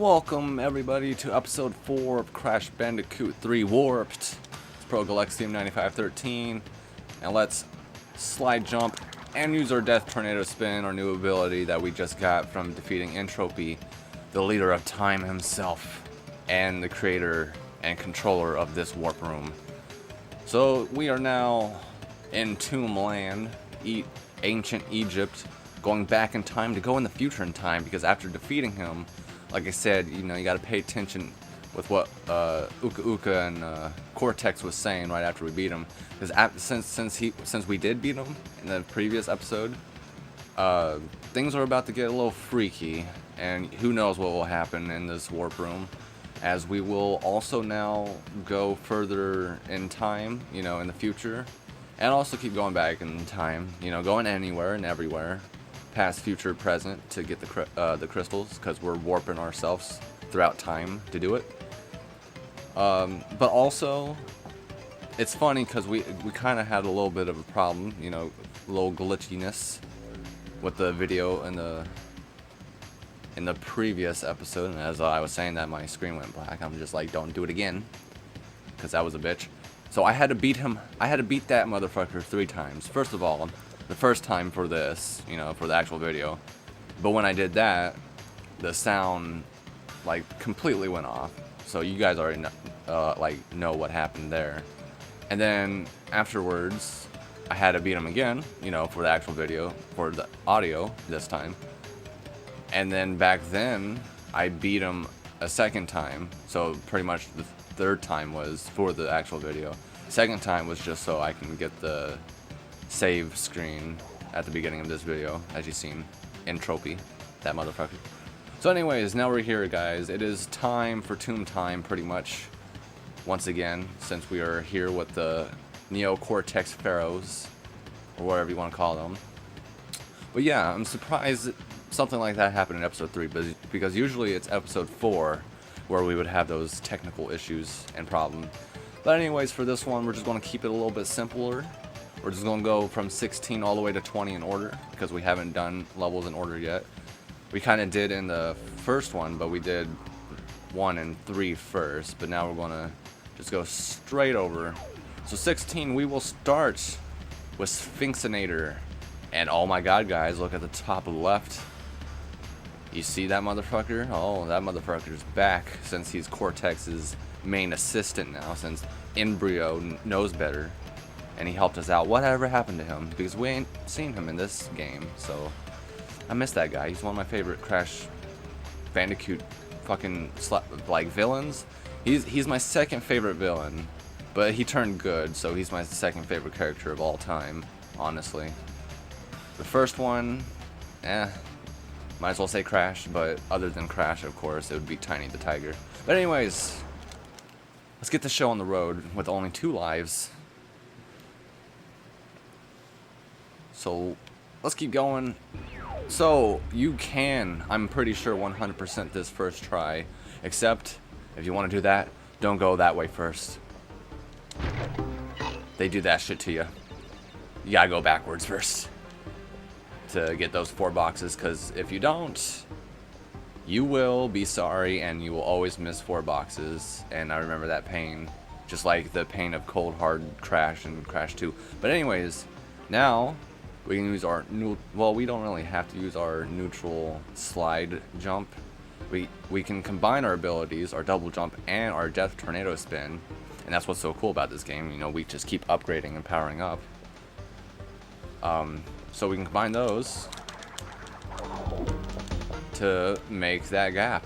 Welcome everybody to episode 4 of Crash Bandicoot 3 Warped. It's Pro Galaxium 9513, and let's slide jump and use our Death Tornado Spin, our new ability that we just got from defeating Entropy, the leader of time himself, and the creator and controller of this warp room. So we are now in Tomb Land, ancient Egypt, going back in time to go in the future in time, because after defeating him, like I said, you gotta pay attention with what Uka Uka and Cortex was saying right after we beat him, because since we did beat him in the previous episode, things are about to get a little freaky, and who knows what will happen in this warp room, as we will also now go further in time, in the future, and also keep going back in time, going anywhere and everywhere, past, future, present, to get the crystals, because we're warping ourselves throughout time to do it. But also, it's funny because we kind of had a little bit of a problem, a little glitchiness with the video in the previous episode, and as I was saying that, my screen went black. I'm just like, don't do it again, because that was a bitch. So I had to beat him. I had to beat that motherfucker 3 times. First of all, the first time for this, for the actual video. But when I did that, the sound, completely went off. So you guys already know what happened there. And then afterwards, I had to beat him again, for the actual video, for the audio this time. And then back then, I beat him a second time. So pretty much the third time was for the actual video. Second time was just so I can get the save screen at the beginning of this video, as you've seen. Entropy, that motherfucker. So anyways, now we're here, guys. It is time for Tomb Time, pretty much, once again, since we are here with the Neo-Cortex Pharaohs, or whatever you want to call them. But yeah, I'm surprised that something like that happened in episode 3, because usually it's episode 4 where we would have those technical issues and problems. But anyways, for this one, we're just going to keep it a little bit simpler. We're just going to go from 16 all the way to 20 in order, because we haven't done levels in order yet. We kind of did in the first one, but we did 1 and 3 first. But now we're going to just go straight over. So 16, we will start with Sphinxinator. And oh my god, guys, look at the top left. You see that motherfucker? Oh, that motherfucker's back, since he's Cortex's main assistant now, since Embryo knows better. And he helped us out. Whatever happened to him? Because we ain't seen him in this game. So I miss that guy. He's one of my favorite Crash Bandicoot fucking villains. He's my second favorite villain, but he turned good, so he's my second favorite character of all time, honestly. The first one, might as well say Crash, but other than Crash, of course, it would be Tiny the Tiger. But anyways, let's get the show on the road with only 2 lives. So let's keep going. So you can, I'm pretty sure, 100% this first try, except if you want to do that, don't go that way first. They do that shit to you. You gotta go backwards first to get those 4 boxes, because if you don't, you will be sorry, and you will always miss 4 boxes. And I remember that pain, just like the pain of Cold Hard Crash and Crash 2. But anyways, now we can use our we don't really have to use our neutral slide jump. We can combine our abilities, our double jump and our Death Tornado Spin, and that's what's so cool about this game. We just keep upgrading and powering up. So we can combine those to make that gap.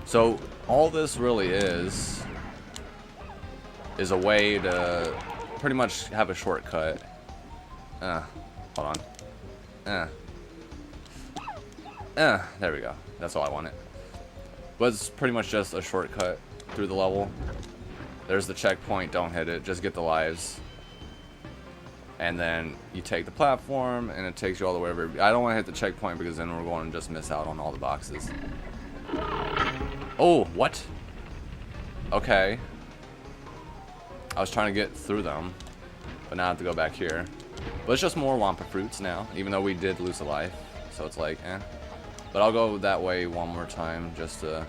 So all this really is a way to pretty much have a shortcut. Hold on. There we go. That's all I wanted. But it's pretty much just a shortcut through the level. There's the checkpoint. Don't hit it. Just get the lives. And then you take the platform, and it takes you all the way over. I don't want to hit the checkpoint, because then we're going to just miss out on all the boxes. Oh, what? Okay. I was trying to get through them, but now I have to go back here. But it's just more Wampa fruits now, even though we did lose a life. So it's like, But I'll go that way one more time just to...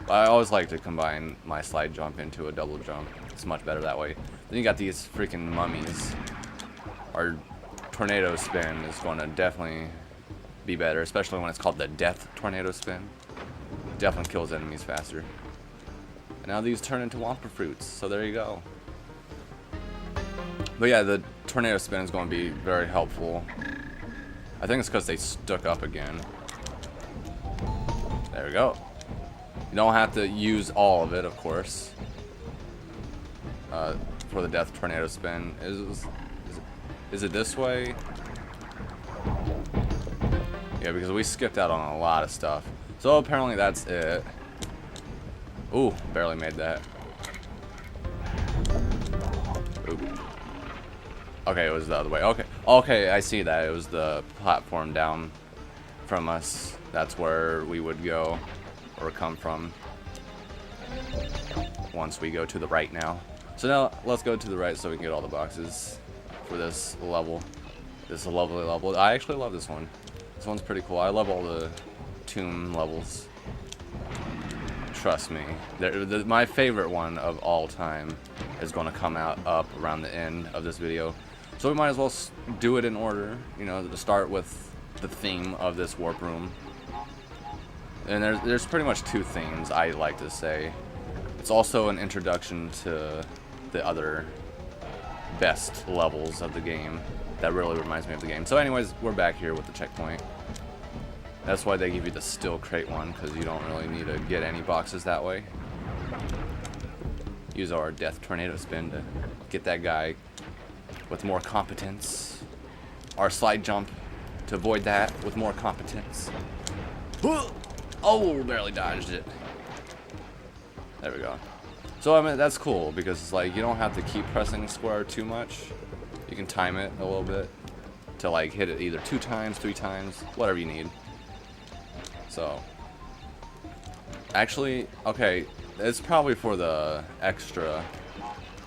I always like to combine my slide jump into a double jump. It's much better that way. Then you got these freaking mummies. Our tornado spin is going to definitely be better, especially when it's called the death tornado spin. Definitely kills enemies faster. And now these turn into Wampa fruits, so there you go. But yeah, the tornado spin is going to be very helpful. I think it's because they stuck up again. There we go. You don't have to use all of it, of course. For the death tornado spin. Is it this way? Yeah, because we skipped out on a lot of stuff. So apparently that's it. Ooh, barely made that. Ooh. Okay, it was the other way. Okay, okay, I see that. It was the platform down from us. That's where we would go or come from once we go to the right now. So now let's go to the right so we can get all the boxes for this level. This is a lovely level. I actually love this one. This one's pretty cool. I love all the tomb levels. Trust me. My favorite one of all time is going to come out up around the end of this video. So we might as well do it in order, you know, to start with the theme of this warp room. And there's pretty much two themes, I like to say. It's also an introduction to the other best levels of the game that really reminds me of the game. So anyways, we're back here with the checkpoint. That's why they give you the still crate one, because you don't really need to get any boxes that way. Use our death tornado spin to get that guy with more competence. Our slide jump to avoid that with more competence. Oh, barely dodged it. There we go. So I mean, that's cool because it's like you don't have to keep pressing square too much. You can time it a little bit to like hit it either 2 times, 3 times, whatever you need. So actually, okay, it's probably for the extra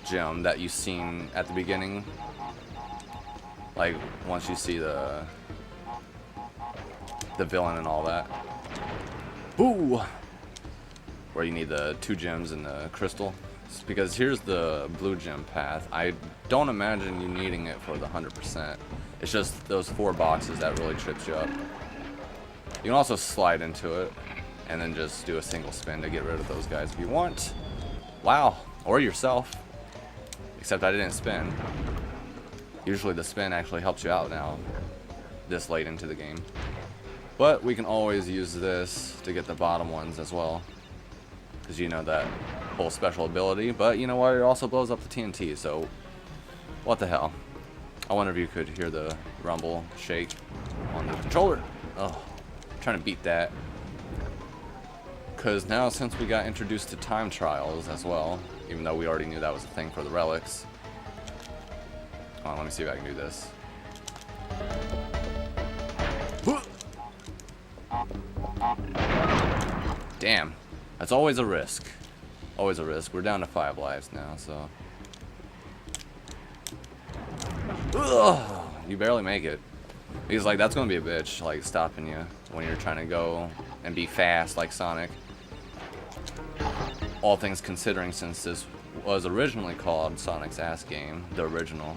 gem that you've seen at the beginning. Like once you see the villain and all that. Ooh! Where you need the 2 gems and the crystal. It's because here's the blue gem path. I don't imagine you needing it for the 100%. It's just those 4 boxes that really trips you up. You can also slide into it and then just do a single spin to get rid of those guys if you want. Wow. Or yourself. Except I didn't spin. Usually the spin actually helps you out now, this late into the game. But we can always use this to get the bottom ones as well. Because you know that whole special ability. But you know what? It also blows up the TNT, so what the hell? I wonder if you could hear the rumble shake on the controller. Oh, trying to beat that. Because now since we got introduced to time trials as well, even though we already knew that was a thing for the relics. Come on, let me see if I can do this. Damn. That's always a risk. Always a risk. We're down to 5 lives now, so. Ugh, you barely make it. Because, like, that's going to be a bitch, like, stopping you when you're trying to go and be fast like Sonic. All things considering, since this was originally called Sonic's Ass Game, the original,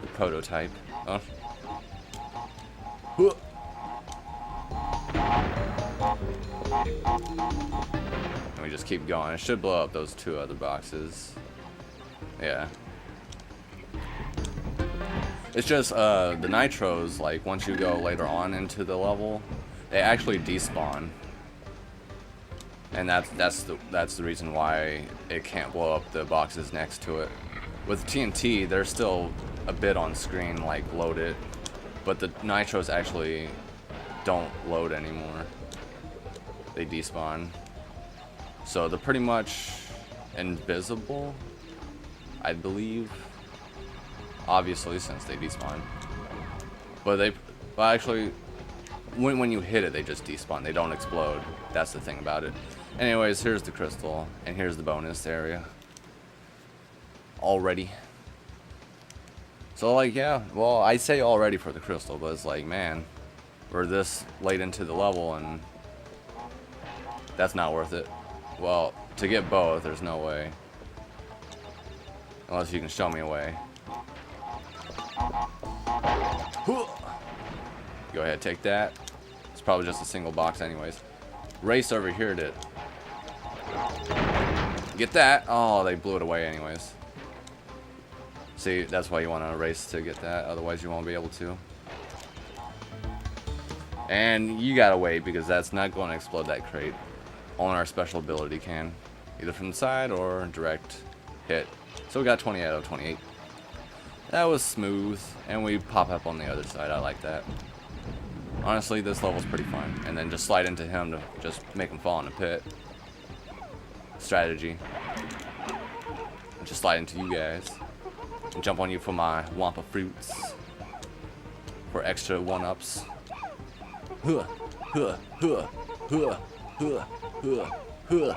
the prototype. Oh. And we just keep going. It should blow up those 2 other boxes. Yeah. It's just the nitros, like once you go later on into the level, they actually despawn. And that's the reason why it can't blow up the boxes next to it. With TNT, they're still a bit on screen, like loaded, but the nitros actually don't load anymore. They despawn. So they're pretty much invisible, I believe. Obviously, since they despawn. But actually, when you hit it, they just despawn. They don't explode. That's the thing about it. Anyways, here's the crystal, and here's the bonus area. Already. So, like, yeah, well, I say already for the crystal, but it's like, man, We're this late into the level, and that's not worth it. Well, to get both, there's no way. Unless you can show me a way. Go ahead, take that. It's probably just a single box anyways. Race over here to get that. Oh, they blew it away anyways. See, that's why you want to race to get that. Otherwise, you won't be able to. And you gotta wait because that's not going to explode that crate. Only our special ability can. Either from the side or direct hit. So we got 20 out of 28. That was smooth. And we pop up on the other side. I like that. Honestly, this level's pretty fun. And then just slide into him to just make him fall in the pit. Strategy. And just slide into you guys. And jump on you for my Wampa fruits. For extra 1-ups. Huh, huh, huh, huh, huh, huh, huh.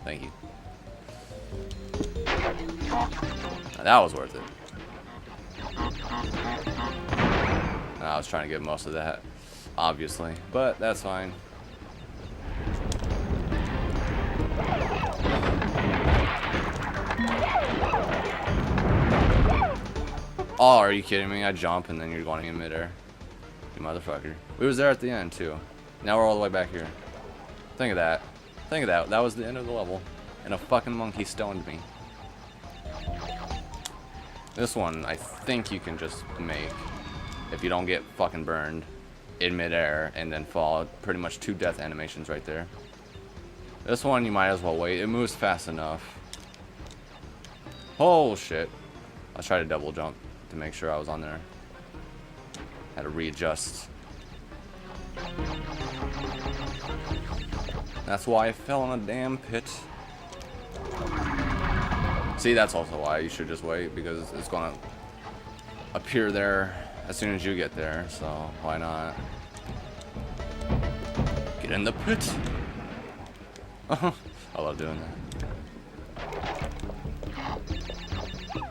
Thank you. Now, that was worth it. I was trying to get most of that, obviously, but that's fine. Oh, are you kidding me? I jump and then you're going in midair. You motherfucker. We was there at the end too. Now we're all the way back here. Think of that. Think of that. That was the end of the level. And a fucking monkey stoned me. This one, I think you can just make. If you don't get fucking burned in midair and then fall. Pretty much 2 death animations right there. This one, you might as well wait. It moves fast enough. Oh shit. Let's try to double jump to make sure I was on there. Had to readjust. That's why I fell in a damn pit. See, that's also why you should just wait, because it's gonna appear there as soon as you get there, so why not? Get in the pit! I love doing that.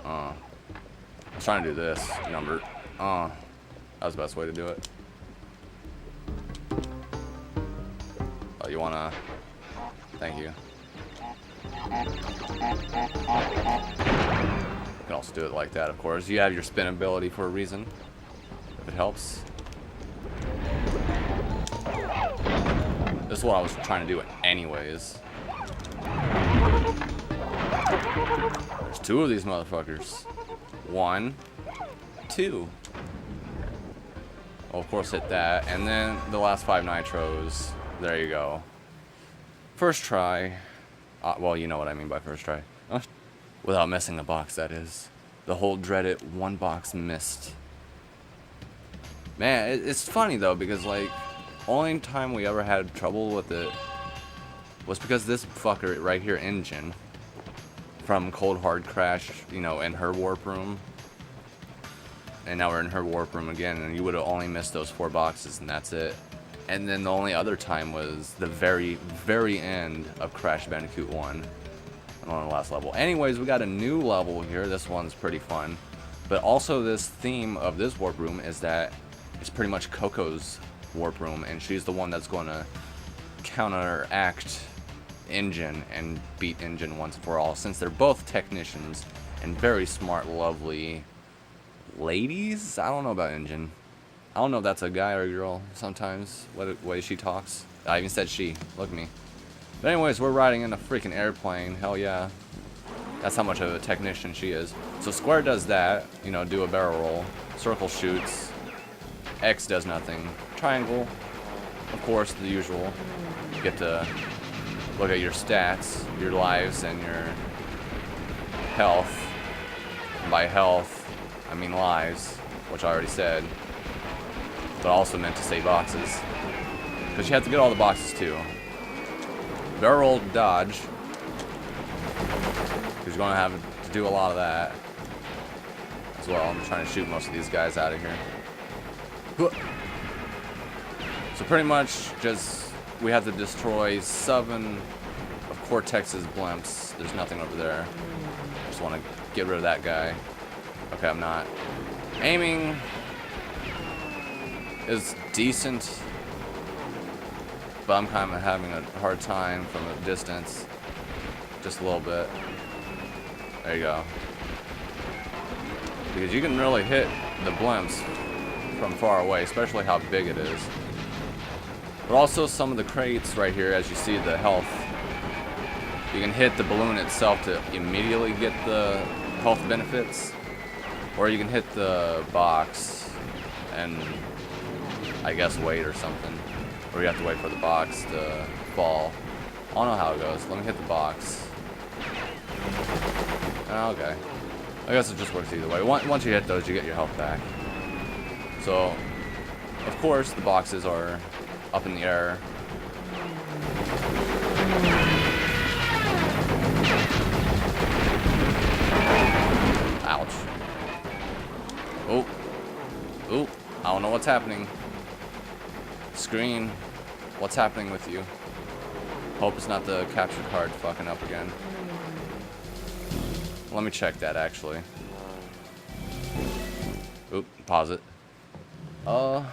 I was trying to do this number. That was the best way to do it. Oh, you wanna? Thank you. You can also do it like that, of course. You have your spin ability for a reason, if it helps. This is what I was trying to do anyways. There's 2 of these motherfuckers. 1, 2. Well, of course, hit that, and then the last 5 nitros. There you go. First try. Well, you know what I mean by first try. Without missing a box, that is. The whole dreaded 1 box missed. Man, it's funny though, because like, only time we ever had trouble with it was because this fucker right here, Engine, from Cold Hard Crash, you know, in her warp room. And now we're in her warp room again, and you would have only missed those 4 boxes, and that's it. And then the only other time was the very, very end of Crash Bandicoot 1 on the last level. Anyways, we got a new level here. This one's pretty fun. But also this theme of this warp room is that it's pretty much Coco's warp room, and she's the one that's going to counteract Engine and beat Engine once for all, since they're both technicians and very smart, lovely ladies. I don't know about Engine. I don't know if that's a guy or a girl sometimes, what way she talks. I even said she. Look at me. But anyways, we're riding in a freaking airplane. Hell yeah. That's how much of a technician she is. So square does that, you know, do a barrel roll. Circle shoots. X does nothing. Triangle, of course, the usual. You get to look at your stats, your lives, and your health. And by health, I mean lives, which I already said. But also meant to say boxes. Because you have to get all the boxes too. Barrel dodge. Because you're going to have to do a lot of that as well. I'm trying to shoot most of these guys out of here. So pretty much just we have to destroy 7 of Cortex's blimps. There's nothing over there. Just want to get rid of that guy. Okay, I'm not. Aiming. is decent, but I'm kind of having a hard time from a distance. Just a little bit. There you go. Because you can really hit the blimps from far away, especially how big it is. But also some of the crates right here, as you see the health, you can hit the balloon itself to immediately get the health benefits, or you can hit the box and I guess wait or something, or you have to wait for the box to fall. I don't know how it goes. Let me hit the box. Okay. I guess it just works either way. Once you hit those, you get your health back. So, of course, the boxes are up in the air. Ouch. Oh. Oh. I don't know what's happening. Screen. What's happening with you? Hope it's not the capture card fucking up again. Let me check that, actually. Oop, pause it. Oops.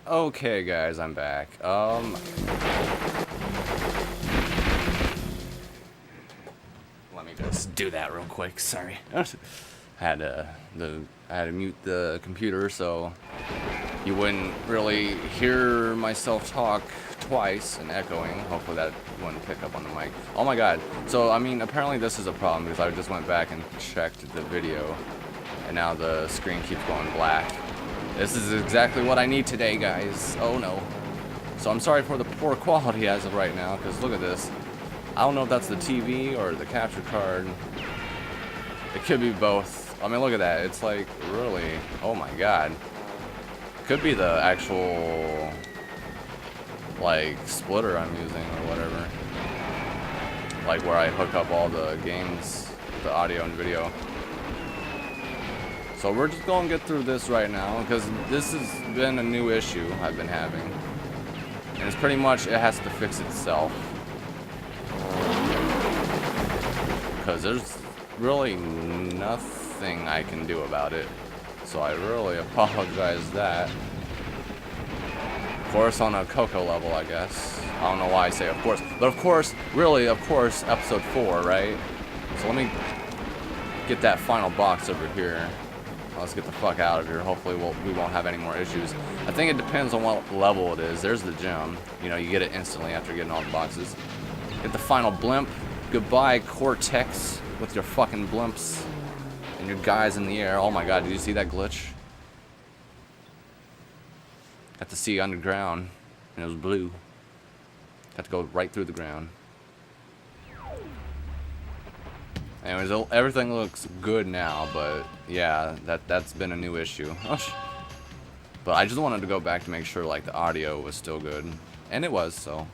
Okay, guys, I'm back. Let me just do that real quick. Sorry, I had to mute the computer so you wouldn't really hear myself talk twice and echoing. Hopefully that wouldn't pick up on the mic. Oh my God! So I mean, apparently this is a problem because I just went back and checked the video, and now the screen keeps going black. This is exactly what I need today, guys. Oh no. So I'm sorry for the poor quality as of right now, because look at this. I don't know if that's the TV or the capture card. It could be both. I mean, look at that. It's like, really, oh my God. Could be the actual, like, splitter I'm using or whatever. Like where I hook up all the games, the audio and video. So we're just going to get through this right now, because this has been a new issue I've been having. And it's pretty much, it has to fix itself. Because there's really nothing I can do about it. So I really apologize that. Of course, on a Coco level, I guess. I don't know why I say of course. But of course, really, of course, episode 4, right? So let me get that final box over here. Let's get the fuck out of here. Hopefully we won't have any more issues. I think it depends on what level it is. There's the gem. You know, you get it instantly after getting all the boxes. Get the final blimp. Goodbye, Cortex, with your fucking blimps and your guys in the air. Oh my God, did you see that glitch? Got to see underground, and it was blue. Got to go right through the ground. Anyways, everything looks good now, but yeah, that's been a new issue. But I just wanted to go back to make sure like the audio was still good, and it was, so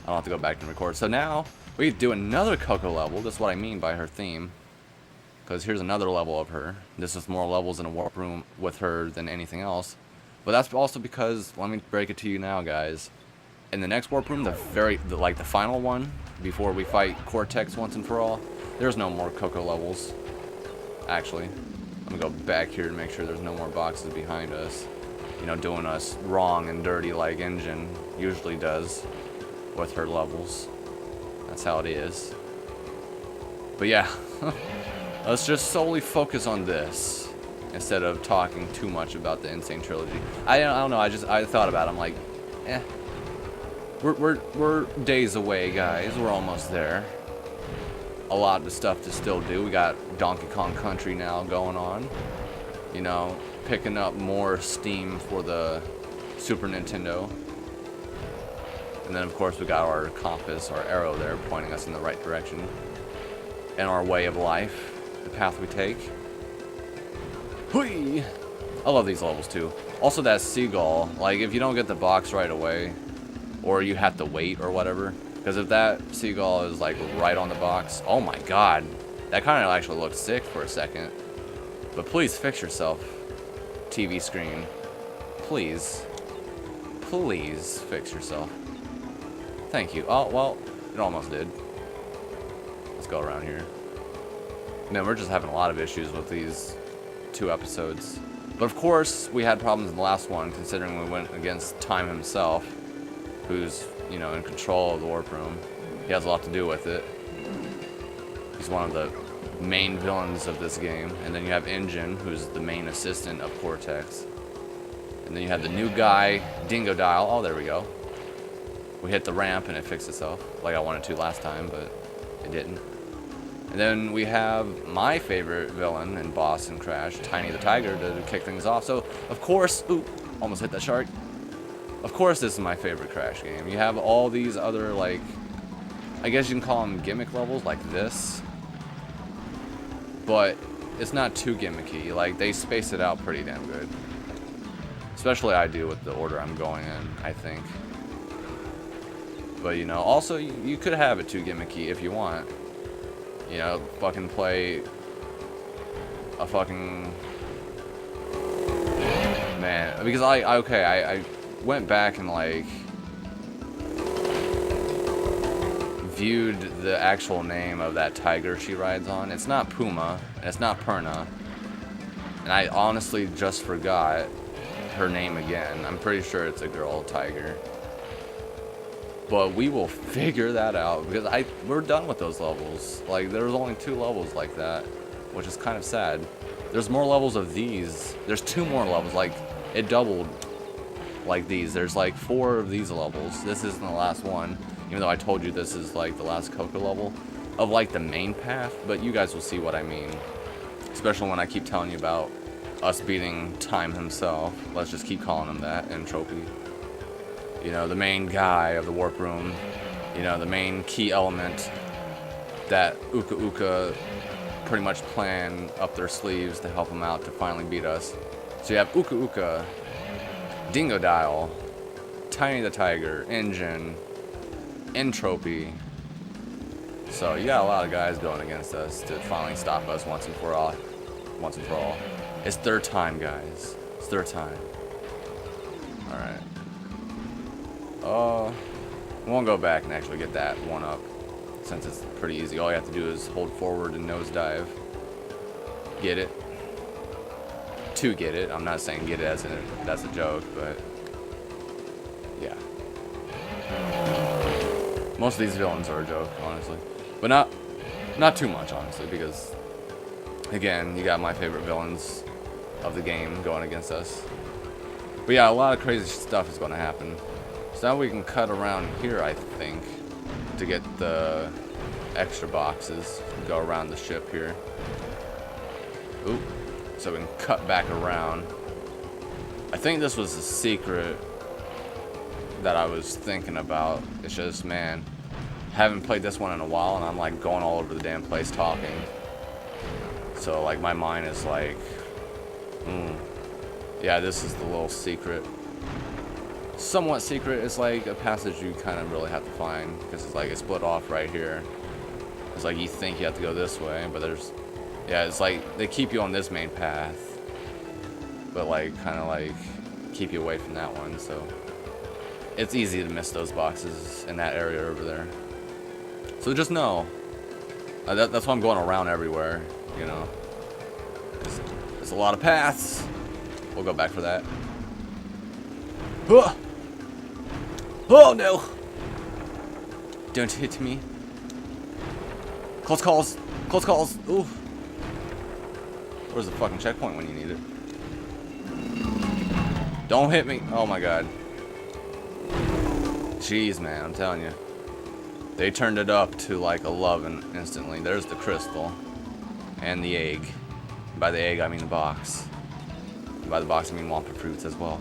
I don't have to go back and record. So now we do another Coco level. That's what I mean by her theme, because here's another level of her. This is more levels in a warp room with her than anything else. But that's also because, let me break it to you now, guys. In the next warp room, the final one before we fight Cortex once and for all. There's no more Coco levels. Actually, I'm gonna go back here to make sure there's no more boxes behind us. You know, doing us wrong and dirty like Engine usually does with her levels. That's how it is. But yeah, let's just solely focus on this instead of talking too much about the Insane Trilogy. I don't know. I thought about it. I'm like, we're days away, guys. We're almost there. A lot of stuff to still do. We got Donkey Kong Country now going on. You know, picking up more steam for the Super Nintendo. And then, of course, we got our compass, our arrow there, pointing us in the right direction. And our way of life, the path we take. Hui! I love these levels, too. Also, that seagull. Like, if you don't get the box right away, or you have to wait or whatever. Because if that seagull is like right on the box, oh my god, that kind of actually looked sick for a second. But please fix yourself, TV screen. Please. Please fix yourself. Thank you. Oh, well, it almost did. Let's go around here. Man, we're just having a lot of issues with these 2 episodes. But of course, we had problems in the last one, considering we went against Time himself, who's, you know, in control of the warp room. He has a lot to do with it. He's one of the main villains of this game. And then you have Engine, who's the main assistant of Cortex. And then you have the new guy, Dingo Dial. Oh, there we go. We hit the ramp and it fixed itself, like I wanted to last time, but it didn't. And then we have my favorite villain and boss in Crash, Tiny the Tiger, to kick things off. So, of course, ooh, almost hit that shark. Of course this is my favorite Crash game. You have all these other, like, I guess you can call them gimmick levels, like this. But it's not too gimmicky. Like, they space it out pretty damn good. Especially I do with the order I'm going in, I think. But, you know, also, you could have it too gimmicky if you want. You know, fucking play a fucking... Man, because I went back and, like, viewed the actual name of that tiger she rides on. It's not Puma, and it's not Perna. And I honestly just forgot her name again. I'm pretty sure it's a girl tiger. But we will figure that out, because we're done with those levels. Like, there was only 2 levels like that, which is kind of sad. There's more levels of these. There's 2 more levels, like, it doubled like these. There's like 4 of these levels. This isn't the last one, even though I told you this is like the last Coca level of like the main path, but you guys will see what I mean. Especially when I keep telling you about us beating Time himself. Let's just keep calling him that, Entropy. You know, the main guy of the warp room. You know, the main key element that Uka Uka pretty much plan up their sleeves to help them out to finally beat us. So you have Uka Uka, Dingo Dial, Tiny the Tiger, Engine, Entropy. So you got a lot of guys going against us to finally stop us once and for all. Once and for all. It's 3rd time, guys. It's 3rd time. Alright. We won't go back and actually get that one up, since it's pretty easy. All you have to do is hold forward and nosedive. Get it. To get it. I'm not saying get it as that's a joke, but yeah. Most of these villains are a joke, honestly. But not too much, honestly, because again, you got my favorite villains of the game going against us. But yeah, a lot of crazy stuff is going to happen. So now we can cut around here, I think, to get the extra boxes. Go around the ship here. Oop. So we can cut back around. I think this was the secret that I was thinking about. It's just, man, haven't played this one in a while, and I'm like going all over the damn place talking. So like my mind is like, yeah, this is the little secret. Somewhat secret. It's like a passage you kind of really have to find, because it's like it's split off right here. It's like you think you have to go this way, but there's, yeah, it's like they keep you on this main path, but like kind of like keep you away from that one. So it's easy to miss those boxes in that area over there. So just know that's why I'm going around everywhere. You know, there's a lot of paths. We'll go back for that. Oh no! Don't hit me. Close calls. Close calls. Ooh. Where's the fucking checkpoint when you need it? Don't hit me. Oh my god. Jeez, man, I'm telling you. They turned it up to like 11 instantly. There's the crystal. And the egg. By the egg, I mean the box. And by the box, I mean Wampa fruits as well.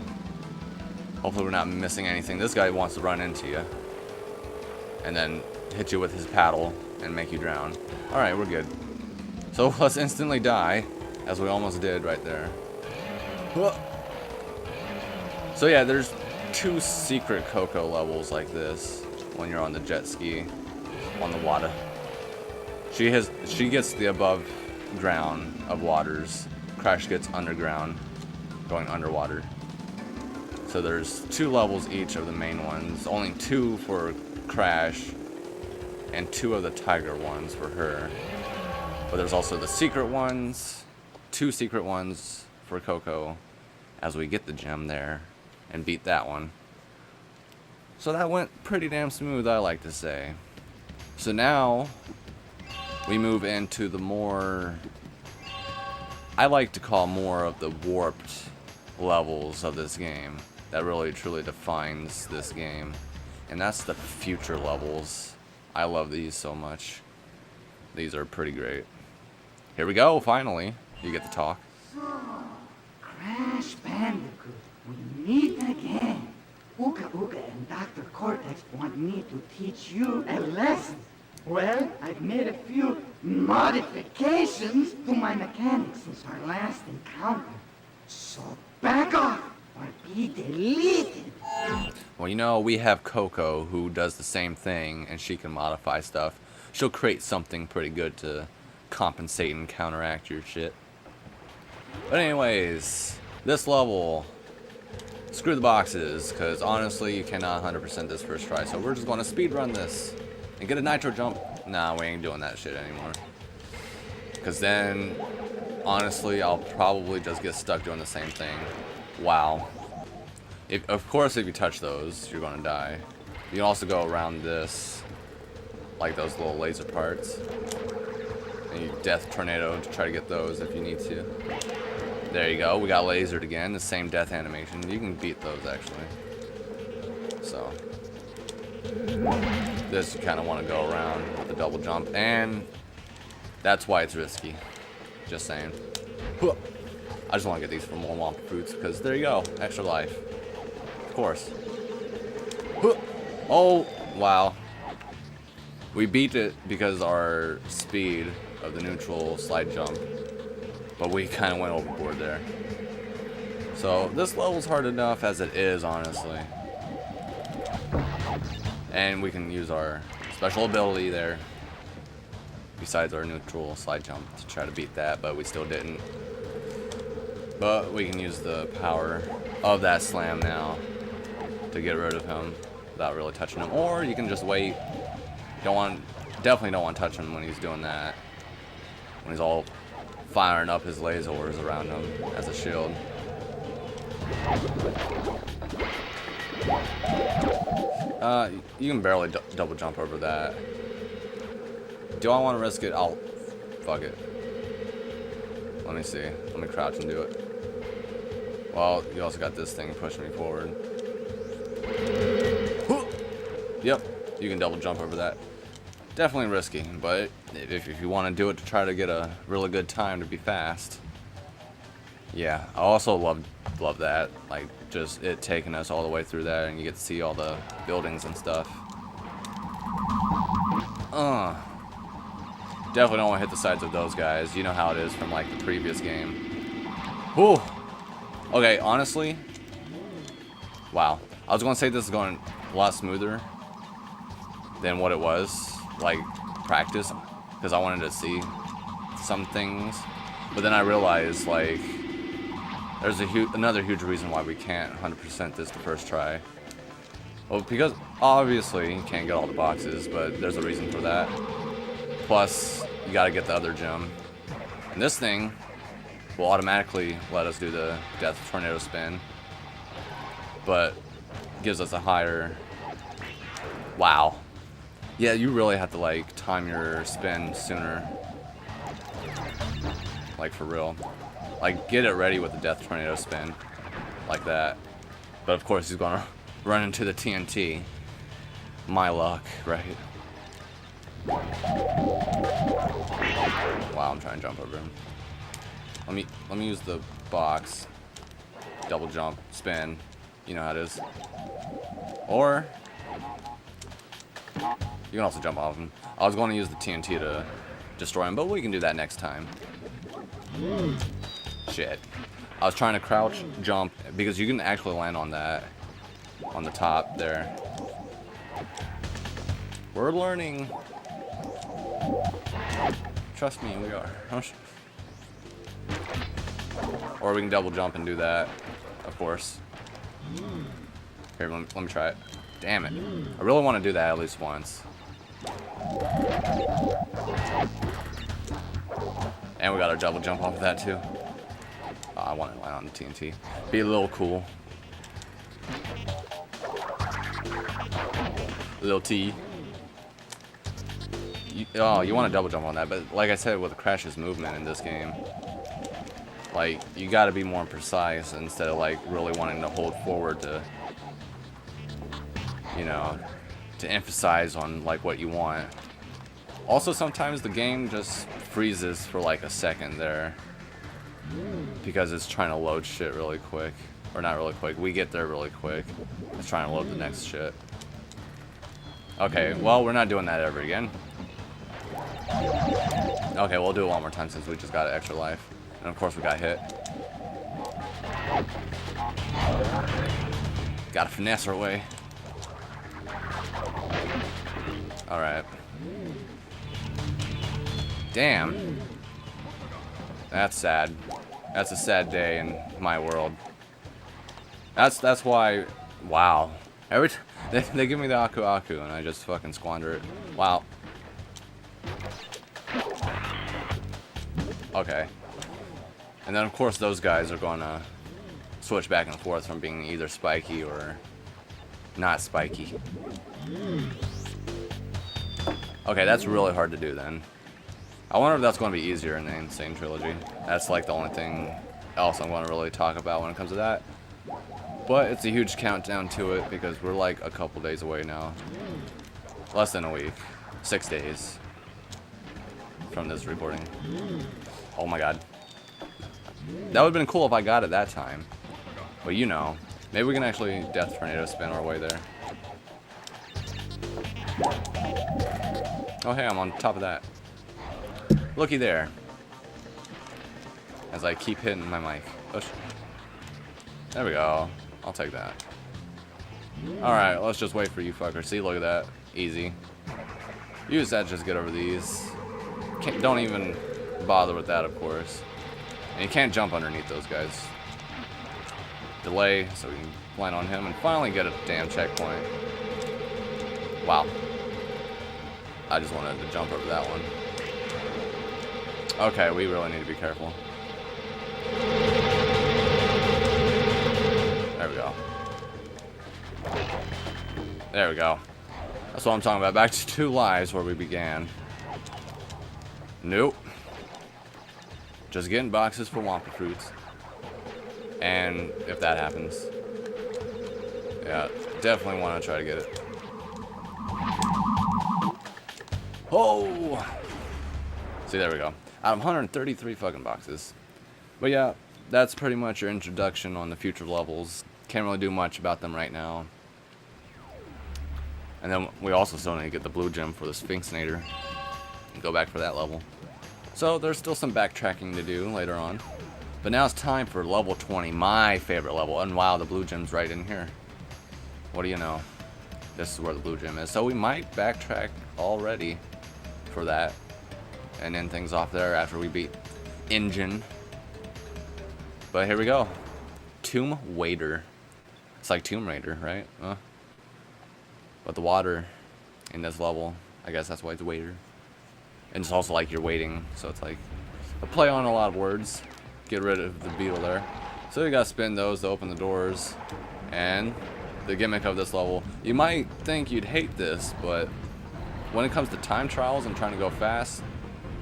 Hopefully we're not missing anything. This guy wants to run into you. And then hit you with his paddle and make you drown. Alright, we're good. So let's instantly die, as we almost did right there. So yeah, there's 2 secret Coco levels like this when you're on the jet ski on the water. She gets the above ground of waters. Crash gets underground, going underwater. So there's 2 levels each of the main ones. Only 2 for Crash, and 2 of the Tiger ones for her. But there's also the secret ones, 2 secret ones for Coco, as we get the gem there and beat that one. So that went pretty damn smooth, I like to say. So now we move into the more, I like to call more of the warped levels of this game that really truly defines this game, and that's the future levels. I love these so much. These are pretty great. Here we go, finally. You get to talk. So, Crash Bandicoot, we meet again. Uka Uka and Dr. Cortex want me to teach you a lesson. Well, I've made a few modifications to my mechanics since our last encounter. So back off or be deleted. Well, you know, we have Coco who does the same thing, and she can modify stuff. She'll create something pretty good to compensate and counteract your shit. But anyways, this level, screw the boxes, because honestly, you cannot 100% this first try. So we're just going to speedrun this and get a nitro jump. Nah, we ain't doing that shit anymore. Because then, honestly, I'll probably just get stuck doing the same thing. Wow. Of course, if you touch those, you're going to die. You can also go around this, like those little laser parts. And you death tornado to try to get those if you need to. There you go. We got lasered again. The same death animation. You can beat those, actually. So. This you kind of want to go around with the double jump. And that's why it's risky. Just saying. I just want to get these for more Wampa Fruits because there you go. Extra life. Of course. Oh, wow. We beat it because our speed of the neutral slide jump. But we kind of went overboard there. So this level's hard enough as it is, honestly. And we can use our special ability there. Besides our neutral slide jump to try to beat that, but we still didn't. But we can use the power of that slam now to get rid of him without really touching him. Or you can just wait. Definitely don't want to touch him when he's doing that. When he's all firing up his lasers around him as a shield. You can barely double jump over that. Do I want to risk it? Fuck it. Let me see. Let me crouch and do it. Well, you also got this thing pushing me forward. Yep, you can double jump over that. Definitely risky, but if you want to do it to try to get a really good time to be fast. Yeah, I also love that. Like, just it taking us all the way through that, and you get to see all the buildings and stuff. Definitely don't want to hit the sides of those guys. You know how it is from, like, the previous game. Whew. Okay, honestly. Wow. I was going to say this is going a lot smoother than what it was, like, practice. Because I wanted to see some things. But then I realized, like, there's another huge reason why we can't 100% this the first try. Well, because obviously you can't get all the boxes, but there's a reason for that. Plus, you gotta get the other gem. And this thing will automatically let us do the death tornado spin, but gives us a higher. Wow. Yeah, you really have to, like, time your spin sooner. Like, for real. Like, get it ready with the death tornado spin. Like that. But of course he's gonna run into the TNT. My luck, right? Wow, I'm trying to jump over him. Let me use the box. Double jump, spin. You know how it is. Or you can also jump off him. I was going to use the TNT to destroy him, but we can do that next time. Shit. I was trying to crouch jump because you can actually land on that on the top there. We're learning. Trust me, we are. Or we can double jump and do that, of course. Here, let me try it. Damn it. I really want to do that at least once. And we got our double jump off of that too. Oh, I want to land on the TNT. Be a little cool. Little T. You want to double jump on that, but like I said, with Crash's movement in this game, like, you got to be more precise instead of like really wanting to hold forward to, you know, to emphasize on like what you want. Also, sometimes the game just freezes for like a second there because it's trying to load shit really quick. Or not really quick, we get there really quick. It's trying to load the next shit. Okay, well, we're not doing that ever again. Okay, we'll do it one more time since we just got an extra life. And of course we got hit. Gotta finesse our way. Alright. Damn. That's sad. That's a sad day in my world. That's why. Wow. They give me the Aku Aku and I just fucking squander it. Wow. Okay. And then of course those guys are gonna switch back and forth from being either spiky or not spiky. Okay, that's really hard to do then. I wonder if that's going to be easier in the Insane Trilogy. That's like the only thing else I'm going to really talk about when it comes to that. But it's a huge countdown to it because we're like a couple days away now. Less than a week. 6 days from this recording. Oh my god. That would have been cool if I got it that time. But you know, maybe we can actually Death Tornado spin our way there. Oh hey, I'm on top of that. Looky there. As I keep hitting my mic. Push. There we go. I'll take that. Alright, let's just wait for you fuckers. See, look at that. Easy. Use that to just get over these. Don't even bother with that, of course. And you can't jump underneath those guys. Delay, so we can land on him and finally get a damn checkpoint. Wow. I just wanted to jump over that one. Okay, we really need to be careful. There we go. There we go. That's what I'm talking about. Back to 2 lives where we began. Nope. Just getting boxes for Wampa fruits. And if that happens. Yeah, definitely want to try to get it. Oh! See, there we go. Out of 133 fucking boxes. But yeah, that's pretty much your introduction on the future levels. Can't really do much about them right now. And then we also still need to get the blue gem for the Sphinxinator. And go back for that level. So there's still some backtracking to do later on. But now it's time for level 20, my favorite level. And wow, the blue gem's right in here. What do you know? This is where the blue gem is. So we might backtrack already for that. And end things off there after we beat Engine. But here we go. Tomb Waiter. It's like Tomb Raider, right? But the water in this level, I guess that's why it's waiter. And it's also like you're waiting, so it's like a play on a lot of words. Get rid of the beetle there. So you gotta spin those to open the doors. And the gimmick of this level, you might think you'd hate this, but when it comes to time trials and trying to go fast,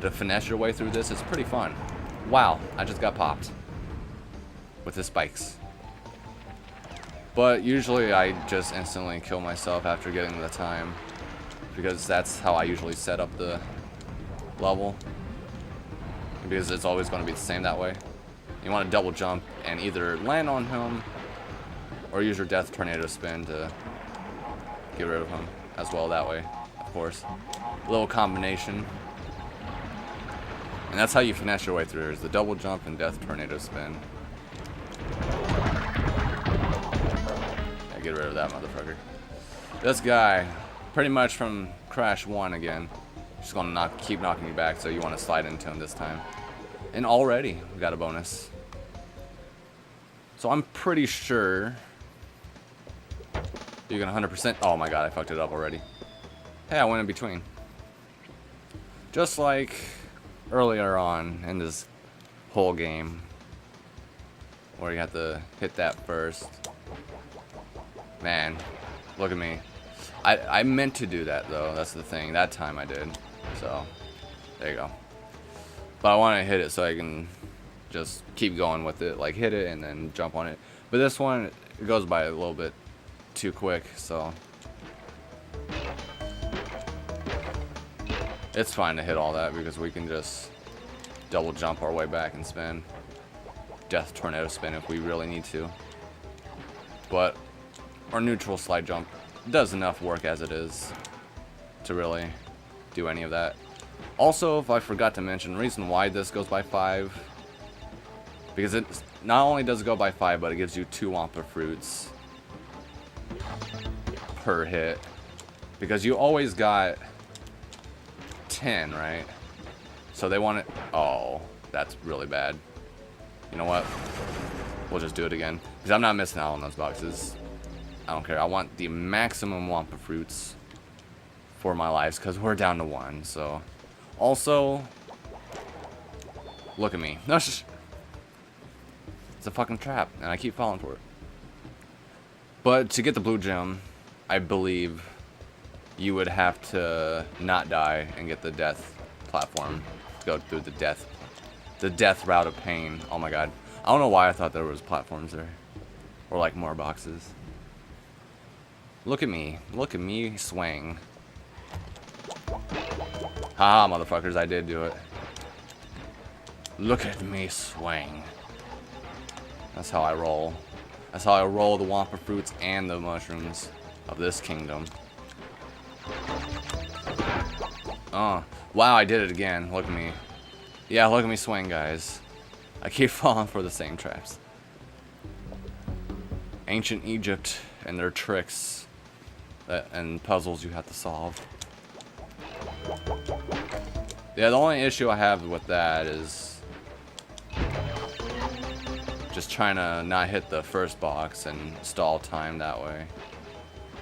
to finesse your way through this, it's pretty fun. Wow, I just got popped with the spikes. But usually I just instantly kill myself after getting the time, because that's how I usually set up the level, because it's always going to be the same that way. You want to double jump and either land on him or use your Death Tornado spin to get rid of him as well that way, of course. A little combination. And that's how you finesse your way through, is the double jump and Death Tornado spin. I get rid of that motherfucker. This guy, pretty much from Crash 1 again. Just gonna keep knocking you back, so you want to slide into him this time. And already, we got a bonus. So I'm pretty sure you can 100%. Oh my god, I fucked it up already. Hey, I went in between. Just like earlier on in this whole game, where you have to hit that first. Man, look at me. I meant to do that though, that's the thing. That time I did. So, there you go. But I want to hit it so I can just keep going with it. Like hit it and then jump on it. But this one, it goes by a little bit too quick, so. It's fine to hit all that because we can just double jump our way back and spin. Death tornado spin if we really need to. But our neutral slide jump does enough work as it is to really do any of that. Also, if I forgot to mention, the reason why this goes by 5, because it not only does it go by 5, but it gives you 2 Wampa fruits per hit. Because you always got 10, right? So they want it. Oh, that's really bad. You know what? We'll just do it again. Because I'm not missing out on those boxes. I don't care. I want the maximum Wampa fruits for my lives because we're down to 1. So, also, look at me. No, it's a fucking trap, and I keep falling for it. But to get the blue gem, I believe you would have to not die and get the death platform. Go through the death route of pain. Oh my god. I don't know why I thought there was platforms there. Or like more boxes. Look at me. Look at me swing. Haha, motherfuckers, I did do it. Look at me swing. That's how I roll. That's how I roll the Wampa fruits and the mushrooms of this kingdom. Oh, wow, I did it again. Look at me. Yeah, look at me swing, guys. I keep falling for the same traps. Ancient Egypt and their tricks and puzzles you have to solve. Yeah, the only issue I have with that is just trying to not hit the first box and stall time that way.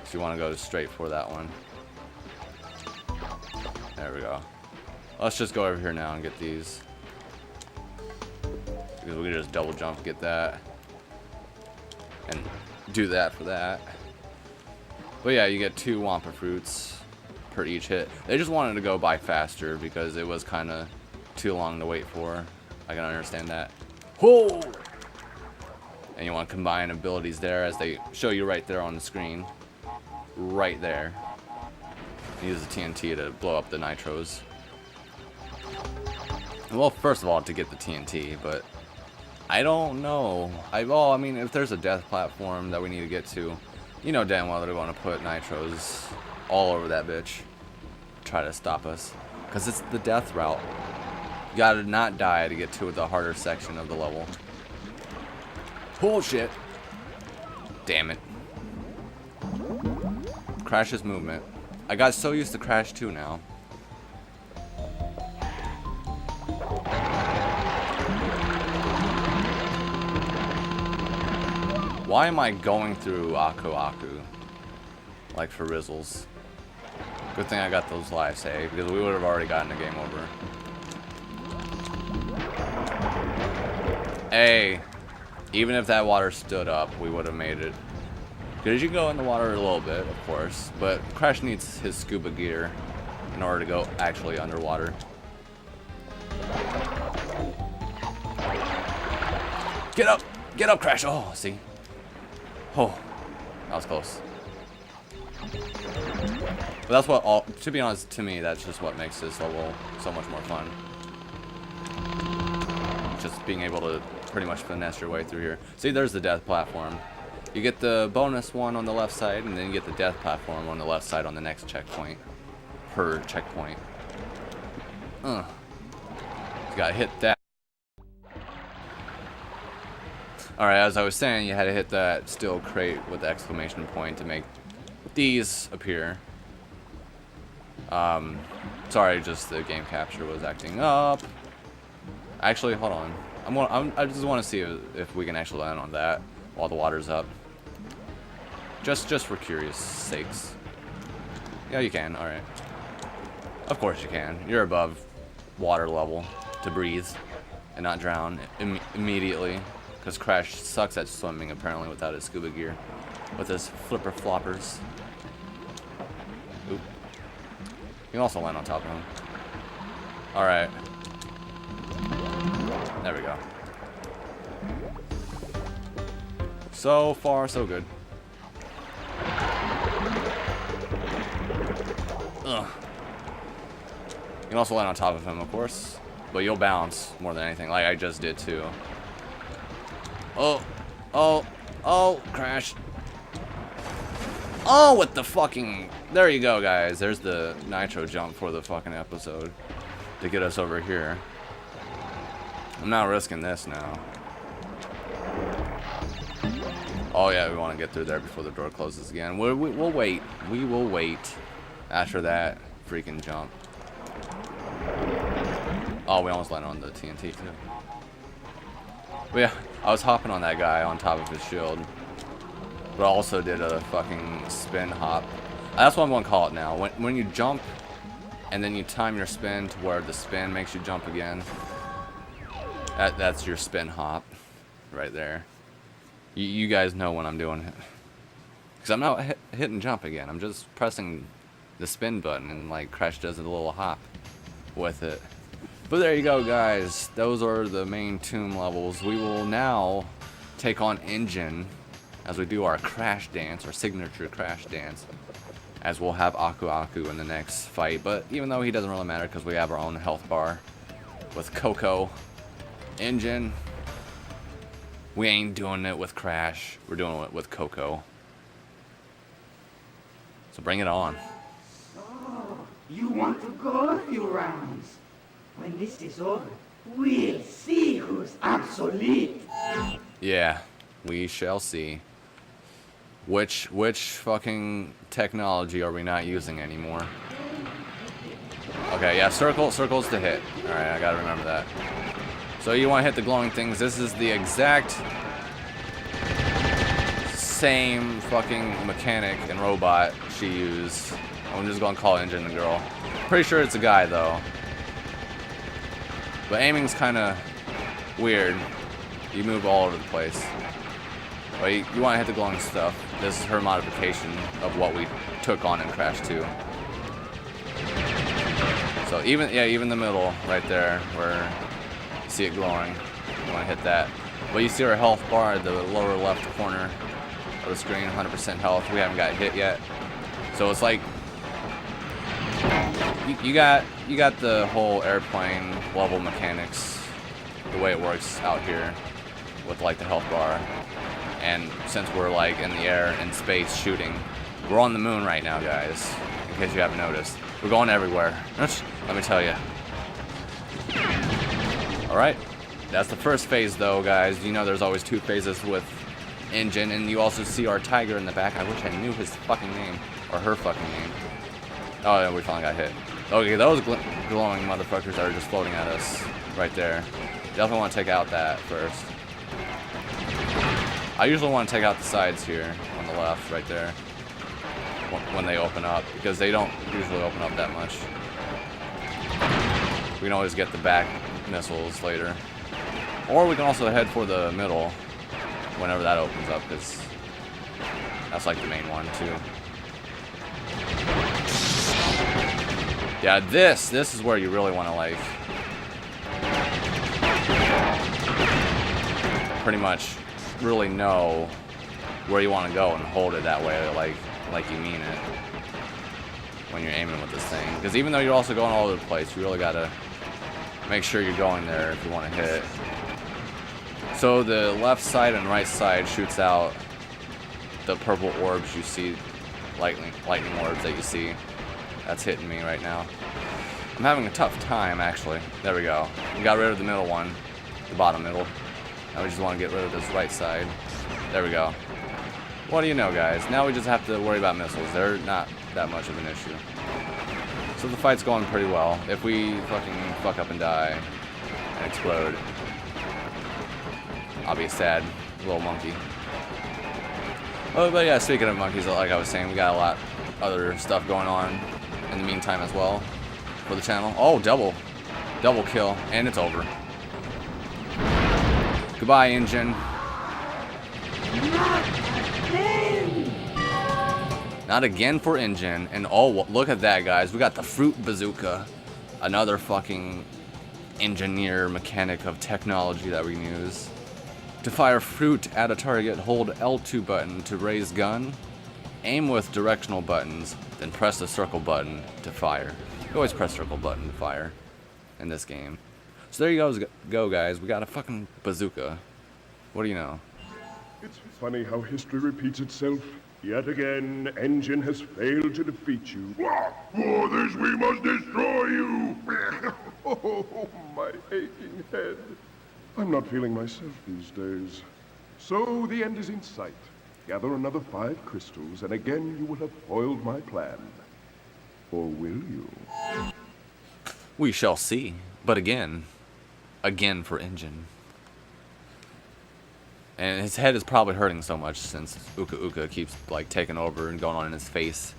So you want to go straight for that one. There we go. Let's just go over here now and get these. Because we can just double jump, get that. And do that for that. But yeah, you get 2 Wampa fruits per each hit. They just wanted to go by faster because it was kind of too long to wait for. I can understand that. Whoa! And you want to combine abilities there as they show you right there on the screen. Right there. Use the TNT to blow up the nitros. Well, first of all, to get the TNT, but I don't know. Well, I mean, if there's a death platform that we need to get to, you know damn well they're going to put nitros all over that bitch. Try to stop us. Because it's the death route. You gotta not die to get to the harder section of the level. Bullshit. Damn it. Crash's movement. I got so used to Crash 2 now. Why am I going through Aku Aku? Like for Rizzles. Good thing I got those lives saved, because we would have already gotten the game over. Hey, even if that water stood up, we would have made it. Because you go in the water a little bit, of course, but Crash needs his scuba gear in order to go actually underwater. Get up! Get up, Crash! Oh, see? Oh, that was close. But that's what, to be honest, to me, that's just what makes this level so much more fun. Just being able to pretty much finesse your way through here. See, there's the death platform. You get the bonus one on the left side, and then you get the death platform on the left side on the next checkpoint. Per checkpoint. You gotta hit that. Alright, as I was saying, you had to hit that steel crate with the exclamation point to make these appear. Sorry, just the game capture was acting up. Actually, hold on. I just want to see if we can actually land on that while the water's up. Just for curious sakes. Yeah, you can. Alright. Of course you can. You're above water level to breathe and not drown immediately. Because Crash sucks at swimming, apparently, without his scuba gear. With his flipper floppers. Oop. You can also land on top of him. Alright. There we go. So far, so good. Ugh. You can also land on top of him, of course. But you'll bounce more than anything, like I just did too. Oh, Crash. Oh, with the fucking... There you go, guys. There's the nitro jump for the fucking episode. To get us over here. I'm not risking this now. Oh yeah, we want to get through there before the door closes again. We'll wait. We will wait after that freaking jump. Oh, we almost landed on the TNT too. But yeah, I was hopping on that guy on top of his shield. But I also did a fucking spin hop. That's what I'm going to call it now. When you jump and then you time your spin to where the spin makes you jump again. That's your spin hop right there. You guys know when I'm doing it. Because I'm not hit and jump again. I'm just pressing the spin button and like Crash does a little hop with it. But there you go, guys. Those are the main tomb levels. We will now take on Engine as we do our Crash dance, our signature Crash dance. As we'll have Aku Aku in the next fight. But even though he doesn't really matter because we have our own health bar with Coco. Engine, we ain't doing it with Crash. We're doing it with Coco. So bring it on. So, you want to go a few rounds? When this is over, we'll see who's obsolete. Yeah, we shall see. Which fucking technology are we not using anymore? Okay, yeah, circle's to hit. Alright, I gotta remember that. So you want to hit the glowing things. This is the exact same fucking mechanic and robot she used. I'm just going to call Engine the girl. Pretty sure it's a guy, though. But aiming's kind of weird. You move all over the place. But you want to hit the glowing stuff. This is her modification of what we took on in Crash 2. So even the middle right there where you see it glowing, you want to hit that. But you see our health bar at the lower left corner of the screen, 100% health. We haven't got hit yet. So it's like you got the whole airplane level mechanics, the way it works out here with like the health bar. And since we're like in the air in space shooting, we're on the moon right now, guys. In case you haven't noticed, we're going everywhere. Let me tell you. All right, that's the first phase, though, guys. You know, there's always two phases with Engine, and you also see our tiger in the back. I wish I knew his fucking name or her fucking name. Oh, yeah, we finally got hit. Okay, those glowing motherfuckers that are just floating at us right there. Definitely want to take out that first. I usually want to take out the sides here on the left, right there, when they open up, because they don't usually open up that much. We can always get the back missiles later. Or we can also head for the middle whenever that opens up, because that's like the main one, too. Yeah, this is where you really want to, like, pretty much really know where you want to go and hold it that way, like you mean it when you're aiming with this thing. Because even though you're also going all over the place, you really gotta make sure you're going there if you want to hit. So the left side and right side shoots out the purple orbs you see, lightning orbs that you see. That's hitting me right now. I'm having a tough time, actually. There we go. We got rid of the middle one, the bottom middle. Now we just want to get rid of this right side. There we go. What do you know, guys? Now we just have to worry about missiles. They're not that much of an issue. So the fight's going pretty well. If we fucking fuck up and die and explode, I'll be a sad little monkey. Oh, but yeah, speaking of monkeys, like I was saying, we got a lot other stuff going on in the meantime as well for the channel. Oh, double kill, and it's over. Goodbye, engine. Not again for engine. And oh, look at that, guys. We got the fruit bazooka. Another fucking engineer mechanic of technology that we can use. To fire fruit at a target, hold L2 button to raise gun. Aim with directional buttons, then press the circle button to fire. You always press circle button to fire in this game. So there you go, guys. We got a fucking bazooka. What do you know? It's funny how history repeats itself. Yet again, Engine has failed to defeat you. For this we must destroy you! Oh, my aching head. I'm not feeling myself these days. So the end is in sight. Gather another 5 crystals, and again you will have foiled my plan. Or will you? We shall see. But again for engine. And his head is probably hurting so much since Uka Uka keeps like taking over and going on in his face.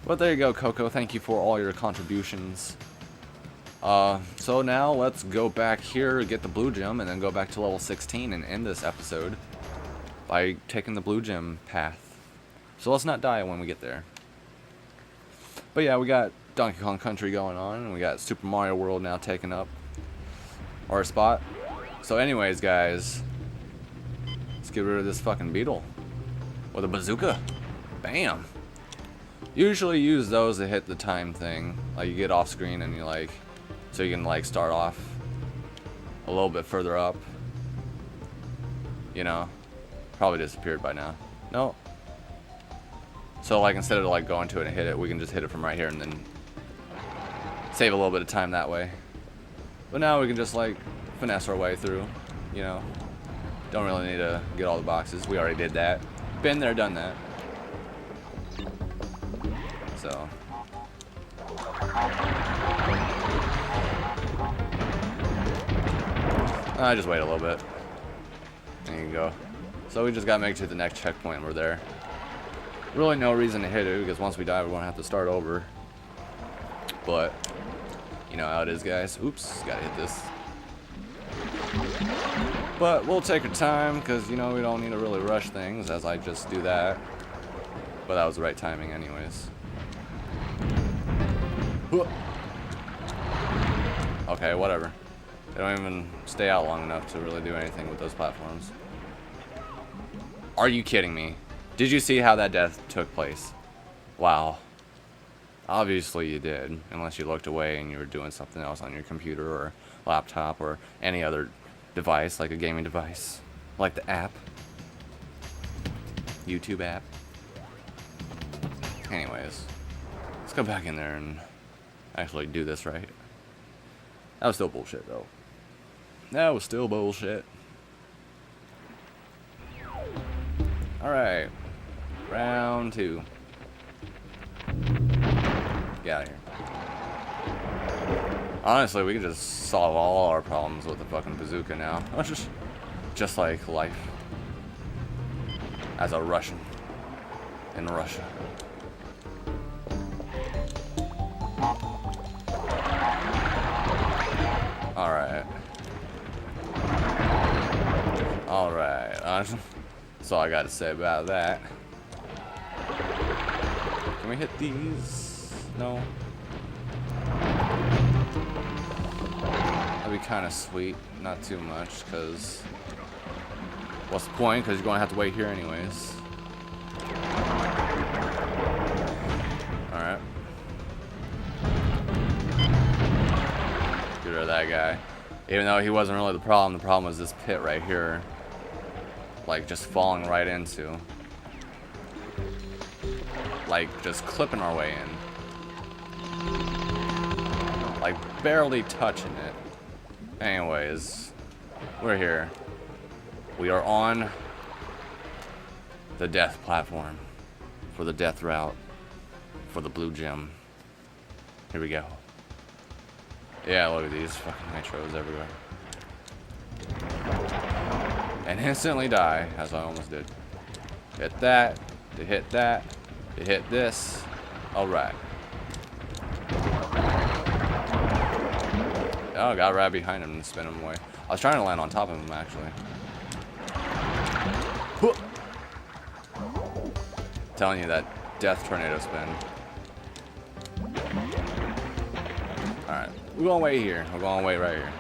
But there you go, Coco. Thank you for all your contributions. So now let's go back here, get the blue gem, and then go back to level 16 and end this episode by taking the blue gem path. So let's not die when we get there. But yeah, we got Donkey Kong Country going on, and we got Super Mario World now taking up our spot. So anyways, guys, let's get rid of this fucking beetle with a bazooka. Bam. Usually use those to hit the time thing. Like you get off screen and you like, so you can like start off a little bit further up. You know, probably disappeared by now. No. So like instead of like going to it and hit it, we can just hit it from right here and then save a little bit of time that way. But now we can just like finesse our way through, you know. Don't really need to get all the boxes. We already did that. Been there, done that. So. I just wait a little bit. There you go. So we just gotta make it to the next checkpoint and we're there. Really no reason to hit it because once we die we're gonna have to start over. But you know how it is, guys. Oops, gotta hit this. But we'll take our time because, you know, we don't need to really rush things as I just do that. But that was the right timing anyways. Okay, whatever. They don't even stay out long enough to really do anything with those platforms. Are you kidding me? Did you see how that death took place? Wow. Obviously you did, unless you looked away and you were doing something else on your computer or laptop or any other device, like a gaming device, like the app, YouTube app. Anyways, let's go back in there and actually do this right. That was still bullshit, though. That was still bullshit. Alright, round 2. Get out of here. Honestly, we can just solve all our problems with the fucking bazooka now. Just like life. As a Russian. In Russia. Alright. Alright. That's all I got to say about that. Can we hit these? No. That'd be kind of sweet. Not too much, because what's the point? Because you're going to have to wait here anyways. Alright. Get rid of that guy. Even though he wasn't really the problem was this pit right here. Like, just falling right into. Like, just clipping our way in. Like, barely touching it. Anyways, We're here. We are on the death platform for the death route for the blue gem. Here we go. Yeah, look at these fucking nitros everywhere. And instantly die, as I almost did. Hit that, they hit that, they hit this. Alright. Oh, got right behind him and spin him away. I was trying to land on top of him, actually. Telling you that death tornado spin. Alright, we're going to wait here. We're going to wait right here.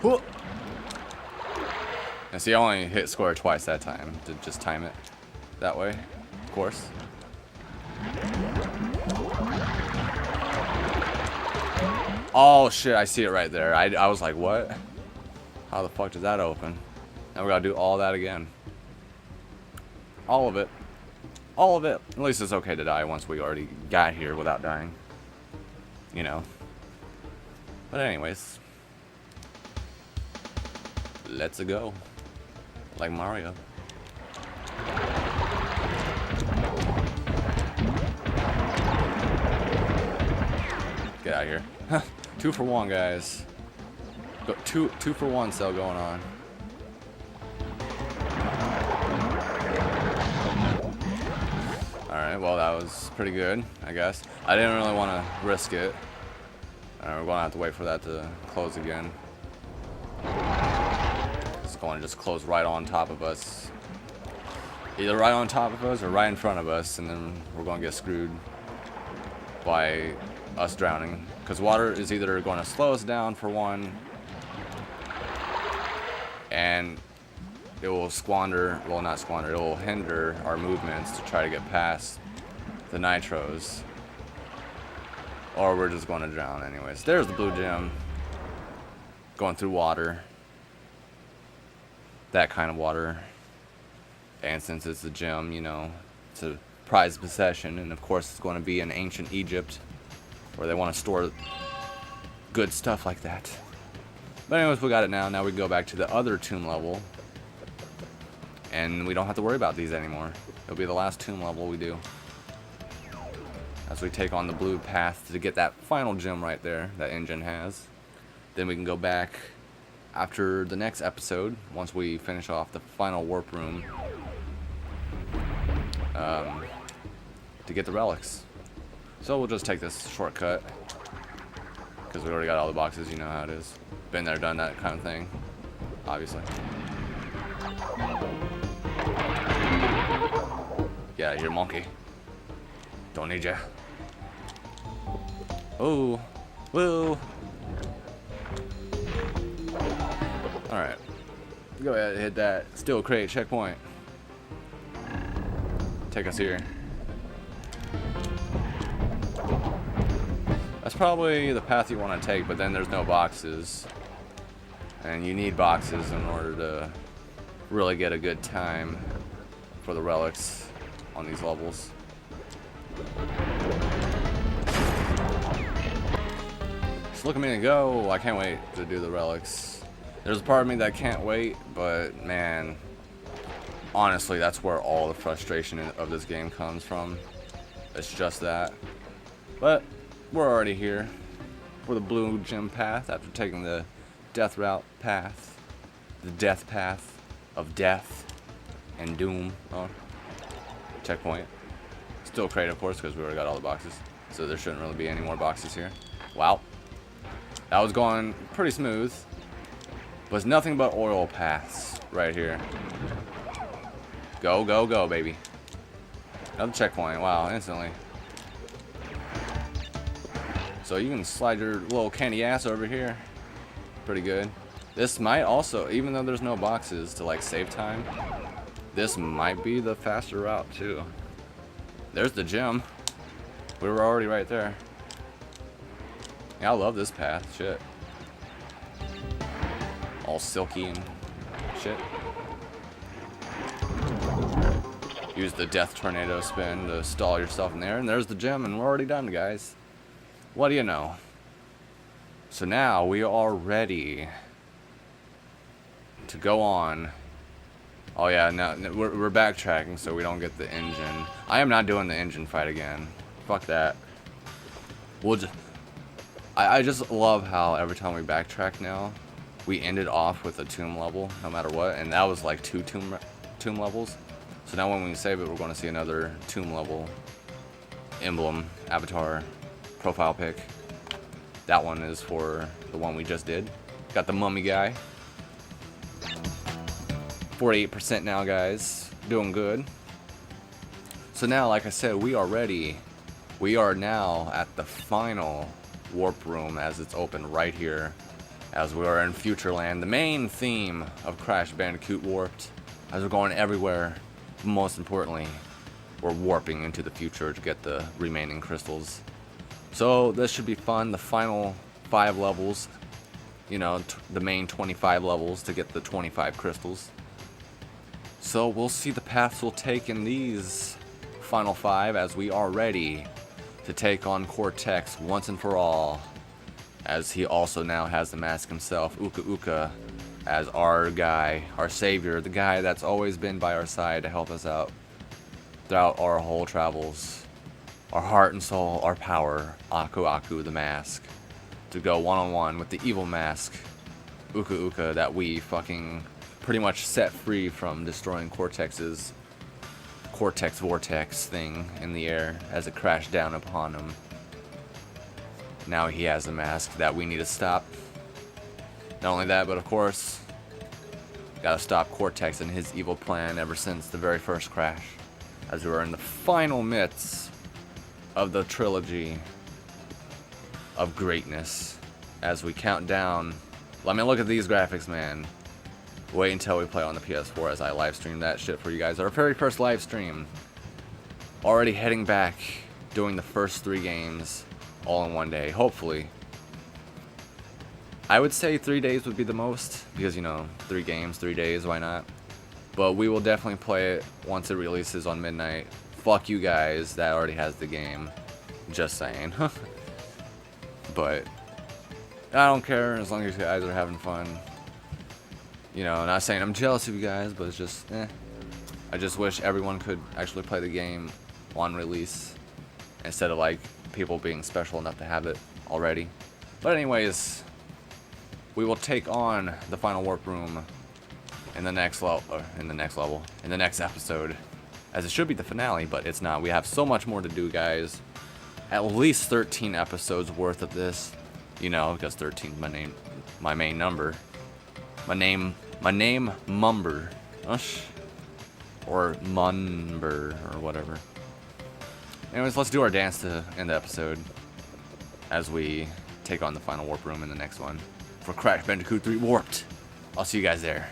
Alright. And see, I only hit square twice that time to just time it that way, of course. Oh shit, I see it right there. I was like, what? How the fuck does that open? Now we gotta do all that again. All of it. All of it. At least it's okay to die once we already got here without dying. You know. But anyways. Let's go. Like Mario. Get out of here. 2 for 1, guys. Two for 1 sale going on. Alright, well that was pretty good, I guess. I didn't really want to risk it. We're going to have to wait for that to close again. It's going to just close right on top of us. Either right on top of us or right in front of us, and then we're going to get screwed by us drowning. Because water is either going to slow us down for one, and it will squander, well not squander, it will hinder our movements to try to get past the nitros. Or we're just going to drown anyways. There's the blue gem. Going through water. That kind of water. And since it's a gem, you know, it's a prized possession. And of course it's going to be in ancient Egypt, where they want to store good stuff like that. But anyways, we got it now. Now we can go back to the other tomb level. And we don't have to worry about these anymore. It'll be the last tomb level we do. As we take on the blue path to get that final gem right there that Engine has. Then we can go back after the next episode, once we finish off the final warp room, to get the relics. So we'll just take this shortcut, because we already got all the boxes, you know how it is. Been there, done that kind of thing, obviously. Get out of here, monkey. Don't need ya. Oh, woo. Alright. Go ahead and hit that steel crate checkpoint. Take us here. That's probably the path you want to take, but then there's no boxes. And you need boxes in order to really get a good time for the relics on these levels. Just look at me and go. I can't wait to do the relics. There's a part of me that can't wait, but man, honestly, that's where all the frustration of this game comes from. It's just that. But we're already here for the blue gem path after taking the death route path. The death path of death and doom. Oh, checkpoint. Still crate, of course, because we already got all the boxes. So there shouldn't really be any more boxes here. Wow. That was going pretty smooth. But it's nothing but oil paths right here. Go, go, go, baby. Another checkpoint. Wow, instantly. So you can slide your little candy ass over here. Pretty good. This might also, even though there's no boxes to like save time, this might be the faster route too. There's the gem. We were already right there. Yeah, I love this path. Shit. All silky and shit. use the death tornado spin to stall yourself in there, and there's the gem, and we're already done, guys. What do you know? So now we are ready to go on. Oh yeah, no, we're backtracking so we don't get the engine. I am not doing the engine fight again. Fuck that. We'll just... I just love how every time we backtrack now, we ended off with a tomb level, no matter what, and that was like 2 tomb levels. So now when we save it, we're going to see another tomb level emblem, avatar, profile pic. That one is for the one we just did. Got the mummy guy. 48% now, guys. Doing good. So now, like I said, we are ready. We are now at the final warp room as it's open right here. As we are in Futureland, the main theme of Crash Bandicoot Warped. As we're going everywhere, most importantly, we're warping into the future to get the remaining crystals. So this should be fun. The final 5 levels, you know, the main 25 levels to get the 25 crystals. So we'll see the paths we'll take in these final 5 as we are ready to take on Cortex once and for all. As he also now has the mask himself, Uka Uka, as our guy, our savior, the guy that's always been by our side to help us out throughout our whole travels. Our heart and soul, our power, Aku Aku the mask, to go one-on-one with the evil mask, Uka Uka, that we fucking pretty much set free from destroying Cortex's Cortex Vortex thing in the air as it crashed down upon him. Now he has a mask that we need to stop. Not only that, but of course, gotta stop Cortex and his evil plan ever since the very first crash. As we are in the final midst of the trilogy of greatness. As we count down. Let me look at these graphics, man. Wait until we play on the PS4 as I live stream that shit for you guys. Our very first live stream. Already heading back, doing the first 3 games all in one day, hopefully. I would say 3 days would be the most, because, you know, 3 games, 3 days, why not? But we will definitely play it once it releases on midnight. Fuck you guys, that already has the game. Just saying. But I don't care as long as you guys are having fun. You know, not saying I'm jealous of you guys, but it's just, I just wish everyone could actually play the game on release instead of like people being special enough to have it already. But anyways, we will take on the final warp room in the next in the next episode, as it should be the finale, but it's not. We have so much more to do, guys. At least 13 episodes worth of this, you know, because 13 is my main number. My name Mumber, or Munber, or whatever. Anyways, let's do our dance to end the episode as we take on the final warp room in the next one for Crash Bandicoot 3 Warped. I'll see you guys there.